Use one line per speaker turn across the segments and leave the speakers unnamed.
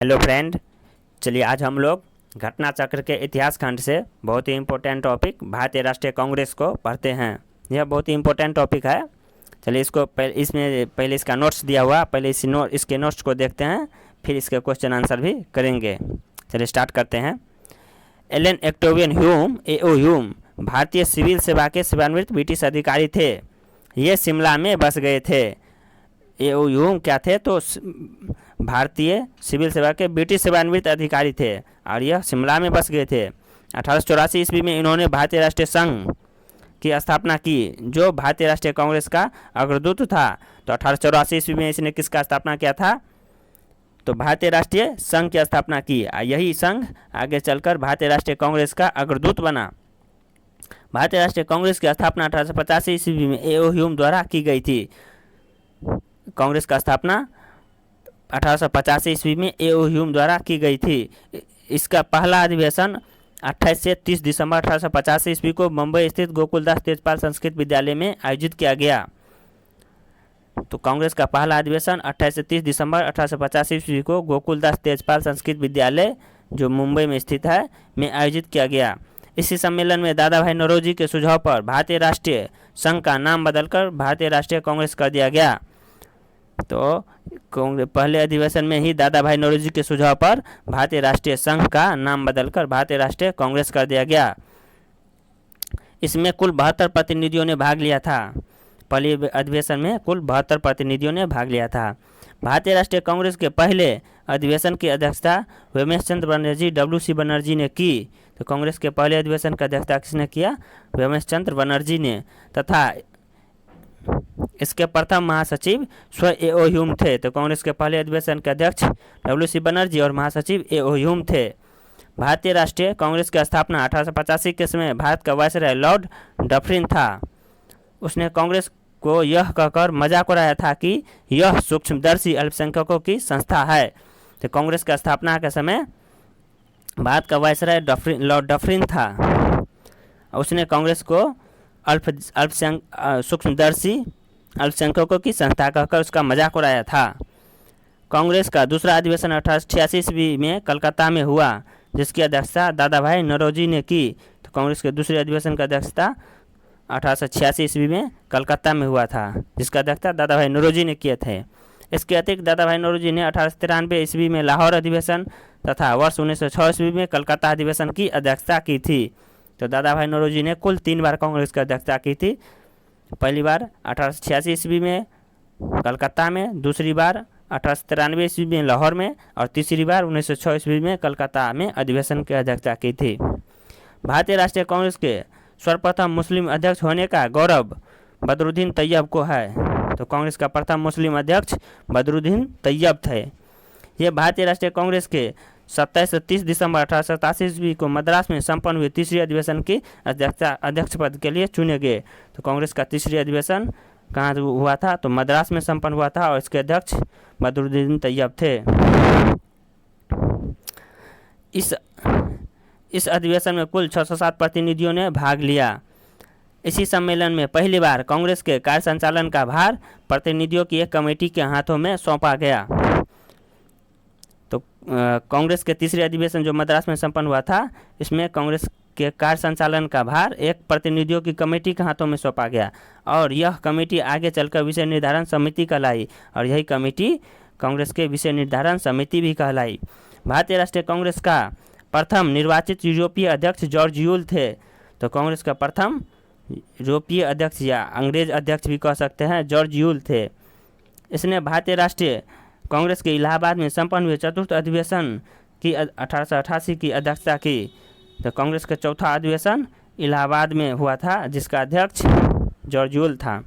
Hello friend, चलिए आज हम लोग घटना चक्र के इतिहास खंड से बहुत ही इम्पोर्टेंट टॉपिक भारतीय राष्ट्रीय कांग्रेस को पढ़ते हैं। यह बहुत ही इम्पोर्टेंट टॉपिक है। चलिए इसको इसमें पहले इसका नोट्स दिया हुआ, पहले इसके नोट्स को देखते हैं, फिर इसके क्वेश्चन आंसर भी करेंगे। चलिए स्टार्ट करते हैं। Allan Octavian Hume A.O. Hume भारतीय सिविल सेवा के सेवानिवृत्त ब्रिटिश अधिकारी थे। ये शिमला में बस गए थे। A.O. ह्यूम क्या थे? तो भारतीय सिविल सेवा के ब्रिटिश सेवानिवृत्त अधिकारी थे और यह शिमला में बस गए थे। 1884 ईस्वी में इन्होंने भारतीय राष्ट्रीय संघ की स्थापना की, जो भारतीय राष्ट्रीय कांग्रेस का अग्रदूत था। तो 1884 ईस्वी में इसने किसका स्थापना किया था? तो भारतीय राष्ट्रीय संघ की स्थापना की। यही संघ आगे चलकर भारतीय राष्ट्रीय कांग्रेस का अग्रदूत बना। भारतीय राष्ट्रीय कांग्रेस की स्थापना 1885 ईस्वी में A.O. ह्यूम द्वारा की गई थी। कांग्रेस का स्थापना 1885 ईस्वी में A.O. ह्यूम द्वारा की गई थी। इसका पहला अधिवेशन 28 से 30 दिसंबर 1885 ईस्वी को मुंबई स्थित गोकुलदास तेजपाल संस्कृत विद्यालय में आयोजित किया गया। तो कांग्रेस का पहला अधिवेशन 28 से 30 दिसंबर 1885 ईस्वी को गोकुलदास तेजपाल संस्कृत विद्यालय, जो मुंबई में स्थित है, में आयोजित किया गया। इसी सम्मेलन में दादा भाई नौरोजी के सुझाव पर भारतीय राष्ट्रीय संघ का नाम बदलकर भारतीय राष्ट्रीय कांग्रेस कर दिया गया। तो पहले अधिवेशन में ही दादा भाई नौरोजी के सुझाव पर भारतीय राष्ट्रीय संघ का नाम बदलकर भारतीय राष्ट्रीय कांग्रेस कर दिया गया। इसमें कुल 72 प्रतिनिधियों ने भाग लिया था। पहले अधिवेशन में कुल 72 प्रतिनिधियों ने भाग लिया था। भारतीय राष्ट्रीय कांग्रेस के पहले अधिवेशन की अध्यक्षता हेमेश चंद्र बनर्जी W.C. बनर्जी ने की। तो कांग्रेस के पहले अधिवेशन की अध्यक्षता किसने किया? हेमेश चंद्र बनर्जी ने। तथा इसके प्रथम महासचिव स्वयं A.O. ह्यूम थे। तो कांग्रेस के पहले अधिवेशन के अध्यक्ष W.C. बनर्जी और महासचिव A.O. ह्यूम थे। भारतीय राष्ट्रीय कांग्रेस की स्थापना 1885 के समय भारत का वायसराय लॉर्ड डफरिन था। उसने कांग्रेस को यह कहकर मजाक उड़ाया था कि यह सूक्ष्मदर्शी अल्पसंख्यकों की संस्था है। तो कांग्रेस की स्थापना के समय भारत का वायसराय लॉर्ड डफरिन था। उसने कांग्रेस को सूक्ष्मदर्शी अल्पसंख्यकों की संस्था कहकर उसका मजाक उड़ाया था। कांग्रेस का दूसरा अधिवेशन 1886 ईस्वी में कलकत्ता में हुआ, जिसकी अध्यक्षता दादा भाई नौरोजी ने की। तो कांग्रेस के दूसरे अधिवेशन की अध्यक्षता 1886 ईस्वी में कलकत्ता में हुआ था, जिसका अध्यक्षता दादा भाई नौरोजी ने किए थे। इसके अतिरिक्त दादा भाई नौरोजी ने 1893 ईस्वी में लाहौर अधिवेशन तथा वर्ष 1906 ईस्वी में कलकत्ता अधिवेशन की अध्यक्षता की थी। तो दादा भाई नौरोजी ने कुल 3 बार कांग्रेस की अध्यक्षता की थी। पहली बार 1886 ईस्वी में कलकत्ता में, दूसरी बार 1893 ईस्वी में लाहौर में और तीसरी बार 1906 ईस्वी में कलकत्ता में अधिवेशन की अध्यक्षता की थी। भारतीय राष्ट्रीय कांग्रेस के सर्वप्रथम मुस्लिम अध्यक्ष होने का गौरव बदरुद्दीन तैयब को है। तो कांग्रेस का प्रथम मुस्लिम अध्यक्ष बदरुद्दीन तैयब थे। ये भारतीय राष्ट्रीय कांग्रेस के 27 से 30 दिसंबर 1887 ईस्वी को मद्रास में संपन्न हुए तीसरी अधिवेशन की अध्यक्ष पद के लिए चुने गए। तो कांग्रेस का तीसरी अधिवेशन कहाँ हुआ था? तो मद्रास में संपन्न हुआ था और इसके अध्यक्ष बदरुद्दीन तैयब थे। इस अधिवेशन में कुल 607 प्रतिनिधियों ने भाग लिया। इसी सम्मेलन में पहली बार कांग्रेस के कार्य संचालन का भार प्रतिनिधियों की एक कमेटी के हाथों में सौंपा गया। तो कांग्रेस के तीसरे अधिवेशन जो मद्रास में संपन्न हुआ था, इसमें कांग्रेस के कार्य संचालन का भार एक प्रतिनिधियों की कमेटी के हाथों में सौंपा गया और यह कमेटी आगे चलकर विषय निर्धारण समिति कहलाई और यही कमेटी कांग्रेस के विषय निर्धारण समिति भी कहलाई। भारतीय राष्ट्रीय कांग्रेस का प्रथम निर्वाचित यूरोपीय अध्यक्ष जॉर्ज यूल थे। तो कांग्रेस का प्रथम यूरोपीय अध्यक्ष या अंग्रेज अध्यक्ष भी कह सकते हैं, जॉर्ज यूल थे। इसने भारतीय राष्ट्रीय कांग्रेस के इलाहाबाद में संपन्न हुए चतुर्थ अधिवेशन की 1888 की अध्यक्षता की। तो कांग्रेस का चौथा अधिवेशन इलाहाबाद में हुआ था, जिसका अध्यक्ष जॉर्ज यूल था।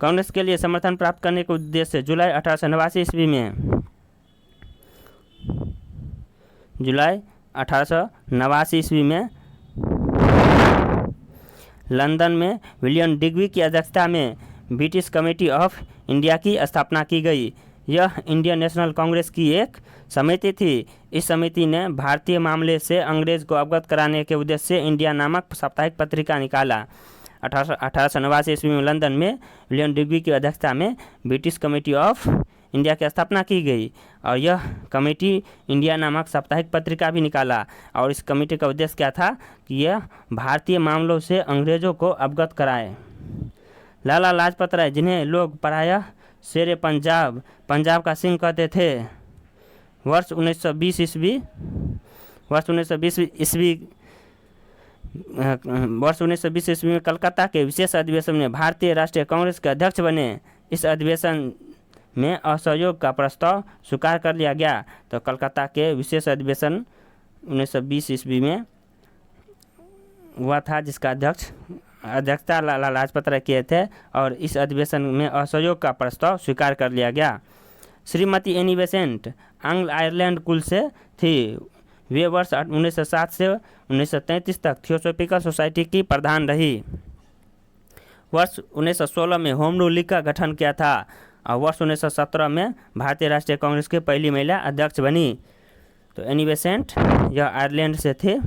कांग्रेस के लिए समर्थन प्राप्त करने के उद्देश्य से जुलाई 1889 ईस्वी में लंदन में विलियम डिग्बी की अध्यक्षता में ब्रिटिश कमेटी ऑफ इंडिया की स्थापना की गई। यह इंडियन नेशनल कांग्रेस की एक समिति थी। इस समिति ने भारतीय मामले से अंग्रेज को अवगत कराने के उद्देश्य से इंडिया नामक साप्ताहिक पत्रिका निकाला। 1889 ईस्वी में लंदन में विलियम डिग्बी की अध्यक्षता में ब्रिटिश कमेटी ऑफ इंडिया की स्थापना की गई और यह कमेटी इंडिया नामक साप्ताहिक पत्रिका भी निकाला। और इस कमेटी का उद्देश्य क्या था कि यह भारतीय मामलों से अंग्रेज़ों को अवगत कराए। लाला लाजपत राय, जिन्हें लोग प्रायः शेर पंजाब, पंजाब का सिंह कहते थे, वर्ष 1920 ईस्वी में कलकत्ता के विशेष अधिवेशन में भारतीय राष्ट्रीय कांग्रेस के अध्यक्ष बने। इस अधिवेशन में असहयोग का प्रस्ताव स्वीकार कर लिया गया। तो कलकत्ता के विशेष अधिवेशन 1920 ईस्वी में हुआ था, जिसका अध्यक्षता लाला लाजपत राय किए थे, और इस अधिवेशन में असहयोग का प्रस्ताव स्वीकार कर लिया गया। Shrimati Annie Besant Anglo Ireland कुल से थी। वे वर्ष 1907 से 1933 तक थियोसॉफिकल सोसाइटी की प्रधान रही। वर्ष 1916 में होम रूल लीग का गठन किया था और वर्ष 1917 में भारतीय राष्ट्रीय कांग्रेस की पहली महिला अध्यक्ष बनी। तो एनी बेसेंट यह आयरलैंड से थे।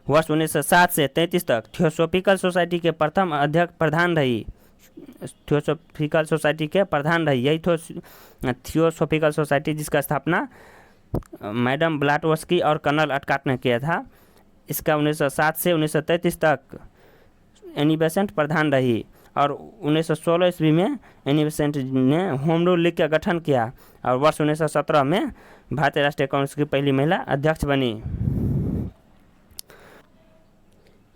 वर्ष 1907 से 1933 तक थियोसॉफिकल सोसाइटी के प्रथम अध्यक्ष प्रधान रही। थियोसॉफिकल सोसाइटी के प्रधान रही। यही थियोसॉफिकल सोसाइटी जिसका स्थापना मैडम ब्लाटवस्की और कर्नल अटकाट ने किया था। इसका 1907 से 1933 तक एनी बेसेंट प्रधान रही और 1916 ईस्वी में एनी बेसेंट ने होम रूल लीग का गठन किया और वर्ष 1917 में भारतीय राष्ट्रीय कांग्रेस की पहली महिला अध्यक्ष बनी।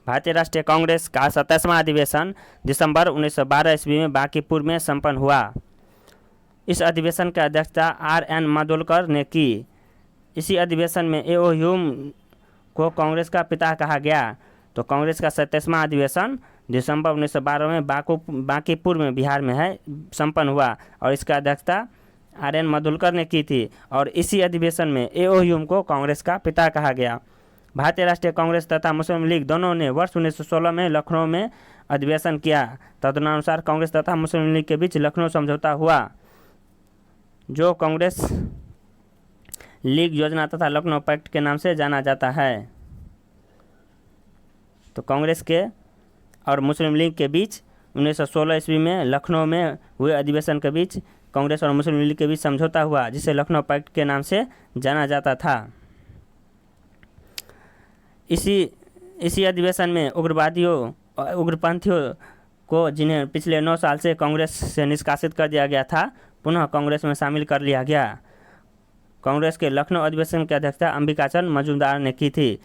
भारतीय राष्ट्रीय कांग्रेस का 27वां अधिवेशन दिसंबर 1912 ईस्वी में बांकीपुर में संपन्न हुआ। इस अधिवेशन की अध्यक्षता R.N. माडोलकर ने की। इसी अधिवेशन में A.O. ह्यूम को कांग्रेस का पिता कहा गया। तो कांग्रेस का 27वां अधिवेशन दिसंबर 1912 में बांकीपुर में बिहार में है संपन्न हुआ और इसका अध्यक्षता R.N. माडोलकर ने की थी और इसी अधिवेशन में A.O. ह्यूम को कांग्रेस का पिता कहा गया। भारतीय राष्ट्रीय कांग्रेस तथा मुस्लिम लीग दोनों ने वर्ष 1916 में लखनऊ में अधिवेशन किया। तदनुसार कांग्रेस तथा मुस्लिम लीग के बीच लखनऊ समझौता हुआ, जो कांग्रेस लीग योजना तथा लखनऊ पैक्ट के नाम से जाना जाता है। तो कांग्रेस के और मुस्लिम लीग के बीच 1916 ईस्वी में लखनऊ में हुए अधिवेशन के बीच कांग्रेस और मुस्लिम लीग के बीच समझौता हुआ, जिसे लखनऊ पैक्ट के नाम से जाना जाता था। इसी अधिवेशन में उग्रपंथियों को, जिन्हें पिछले 9 साल से कांग्रेस से निष्कासित कर दिया गया था, पुनः कांग्रेस में शामिल कर लिया गया। कांग्रेस के लखनऊ अधिवेशन की अध्यक्षता अंबिकाचंद मजूमदार ने की थी।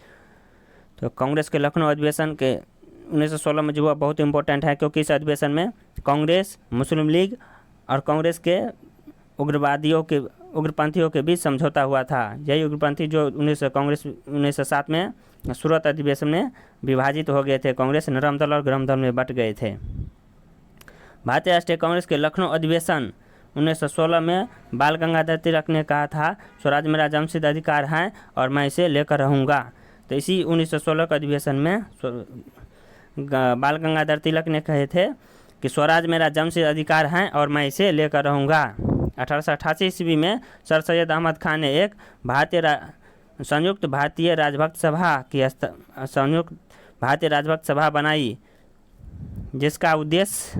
तो कांग्रेस के लखनऊ अधिवेशन के 1916 में जो हुआ बहुत इंपॉर्टेंट है, क्योंकि इस अधिवेशन में कांग्रेस, मुस्लिम लीग और कांग्रेस के उग्रपंथियों के बीच समझौता हुआ था। यही उग्रपंथी जो 1907 में सूरत अधिवेशन में विभाजित हो गए थे। कांग्रेस नरम दल और गरम दल में बट गए थे। भारतीय राष्ट्रीय कांग्रेस के लखनऊ अधिवेशन 1916 में बाल गंगाधर तिलक ने कहा था, स्वराज मेरा जन्मसिद्ध अधिकार है और मैं इसे लेकर रहूँगा। तो इसी 1916 के अधिवेशन में बाल गंगाधर तिलक ने कहे थे कि स्वराज मेरा जन्मसिद्ध अधिकार है और मैं इसे लेकर रहूँगा। 1888 ईस्वी में सर सैयद अहमद खान ने एक संयुक्त भारतीय राजभक्त सभा बनाई, जिसका उद्देश्य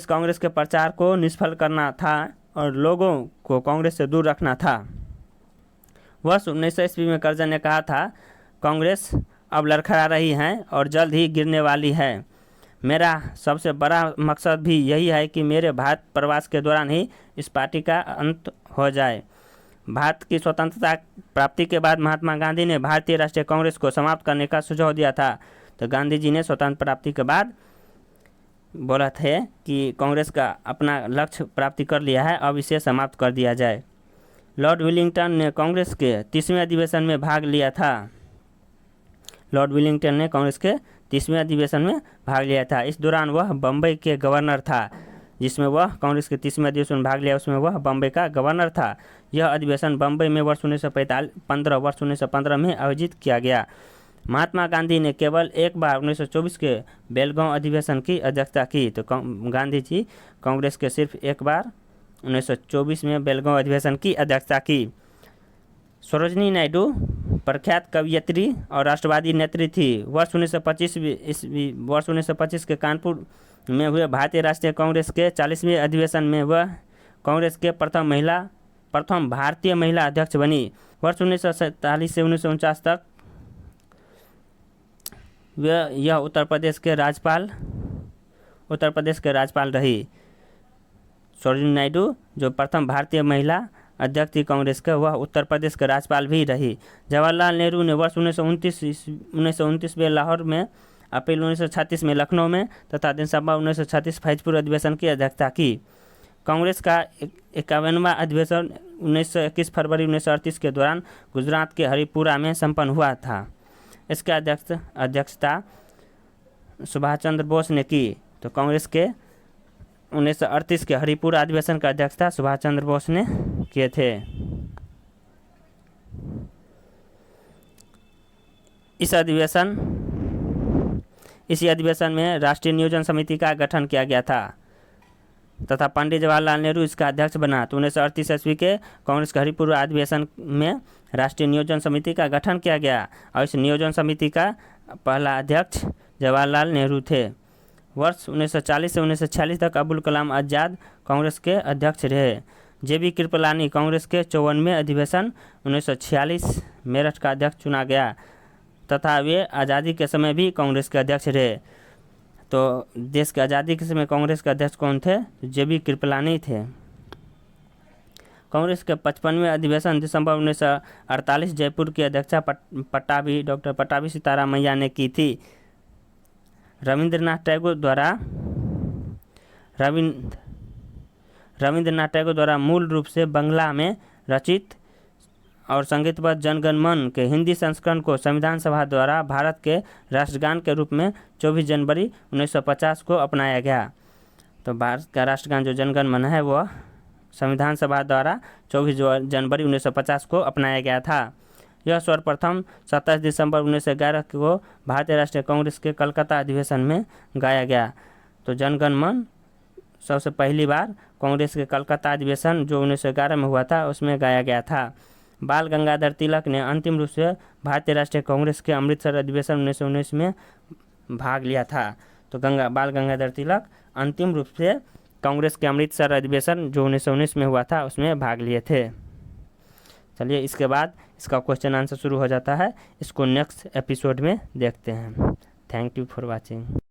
कांग्रेस के प्रचार को निष्फल करना था और लोगों को कांग्रेस से दूर रखना था। वर्ष 1900 ईस्वी में कर्जन ने कहा था, कांग्रेस अब लड़खड़ा रही है और जल्द ही गिरने वाली है। मेरा सबसे बड़ा मकसद भी यही है कि मेरे भारत प्रवास के दौरान ही इस पार्टी का अंत हो जाए। भारत की स्वतंत्रता प्राप्ति के बाद महात्मा गांधी ने भारतीय राष्ट्रीय कांग्रेस को समाप्त करने का सुझाव दिया था। तो गांधी जी ने स्वतंत्र प्राप्ति के बाद बोला थे कि कांग्रेस का अपना लक्ष्य प्राप्ति कर लिया है, अब इसे समाप्त कर दिया जाए। लॉर्ड विलिंगटन ने कांग्रेस के 30वें अधिवेशन में भाग लिया था। लॉर्ड विलिंगटन ने कांग्रेस के 30वें अधिवेशन में भाग लिया था। इस दौरान वह बम्बई के गवर्नर था। जिसमें वह कांग्रेस के 30वें अधिवेशन में भाग लिया, उसमें वह बम्बई का गवर्नर था। यह अधिवेशन बम्बई में वर्ष 1915 में आयोजित किया गया। महात्मा गांधी ने केवल एक बार 1924 के बेलगांव अधिवेशन की अध्यक्षता की। तो गांधी जी कांग्रेस के सिर्फ एक बार 1924 में बेलगांव अधिवेशन की अध्यक्षता की। सरोजनी नायडू प्रख्यात कवयित्री और राष्ट्रवादी नेत्री थी। वर्ष 1925 के कानपुर में हुए भारतीय राष्ट्रीय कांग्रेस के 40वें अधिवेशन में वह कांग्रेस के प्रथम भारतीय महिला अध्यक्ष बनी। वर्ष 1947 से 1949 तक यह उत्तर प्रदेश के राज्यपाल रही। सरोजिनी नायडू जो प्रथम भारतीय महिला अध्यक्ष थी कांग्रेस का, वह उत्तर प्रदेश के राज्यपाल भी रही। जवाहरलाल नेहरू ने वर्ष 1929 में लाहौर में, अप्रैल 1936 में लखनऊ में तथा दिसंबर 1936 फैजपुर अधिवेशन की अध्यक्षता की। कांग्रेस का 51वां अधिवेशन 1921 फरवरी 1938 के दौरान गुजरात के हरिपुरा में संपन्न हुआ था। इसके अध्यक्षता सुभाष चंद्र बोस ने की। तो कांग्रेस के 1938 के हरिपुरा अधिवेशन का अध्यक्षता सुभाष चंद्र बोस ने किए थे। इसी अधिवेशन में राष्ट्रीय नियोजन समिति का गठन किया गया था तथा पंडित जवाहरलाल नेहरू इसका अध्यक्ष बना। तो 1938 ईस्वी के कांग्रेस के हरिपुरा अधिवेशन में राष्ट्रीय नियोजन समिति का गठन किया गया और इस नियोजन समिति का पहला अध्यक्ष जवाहरलाल नेहरू थे। वर्ष 1940 से 1946 तक अबुल कलाम आज़ाद कांग्रेस के अध्यक्ष रहे। JB कृपलानी कांग्रेस के 54वें अधिवेशन 1946 मेरठ का अध्यक्ष चुना गया तथा वे आज़ादी के समय भी कांग्रेस के अध्यक्ष रहे। तो देश की आज़ादी के समय कांग्रेस के अध्यक्ष कौन थे? JB कृपलानी थे। कांग्रेस के 55वें अधिवेशन दिसंबर 1948 जयपुर की अध्यक्षता डॉक्टर पट्टाभी सीतारामैया ने की थी। रविंद्रनाथ टैगोर द्वारा मूल रूप से बंगला में रचित और संगीतबद्ध जनगण मन के हिंदी संस्करण को संविधान सभा द्वारा भारत के राष्ट्रगान के रूप में 24 जनवरी 1950 को अपनाया गया। तो भारत का राष्ट्रगान जो जनगण मन है वह संविधान सभा द्वारा 24 जनवरी 1950 को अपनाया गया था। यह सर्वप्रथम 27 दिसंबर 1911 को भारतीय राष्ट्रीय कांग्रेस के कलकत्ता अधिवेशन में गाया गया। तो जनगण मन सबसे पहली बार कांग्रेस के कलकत्ता अधिवेशन जो 1911 में हुआ था उसमें गाया गया था। बाल गंगाधर तिलक ने अंतिम रूप से भारतीय राष्ट्रीय कांग्रेस के अमृतसर अधिवेशन 1919 में भाग लिया था। तो बाल गंगाधर तिलक अंतिम रूप से कांग्रेस के अमृतसर अधिवेशन जो 1919 में हुआ था उसमें भाग लिए थे। चलिए इसके बाद इसका क्वेश्चन आंसर शुरू हो जाता है। इसको नेक्स्ट एपिसोड में देखते हैं। Thank you for watching.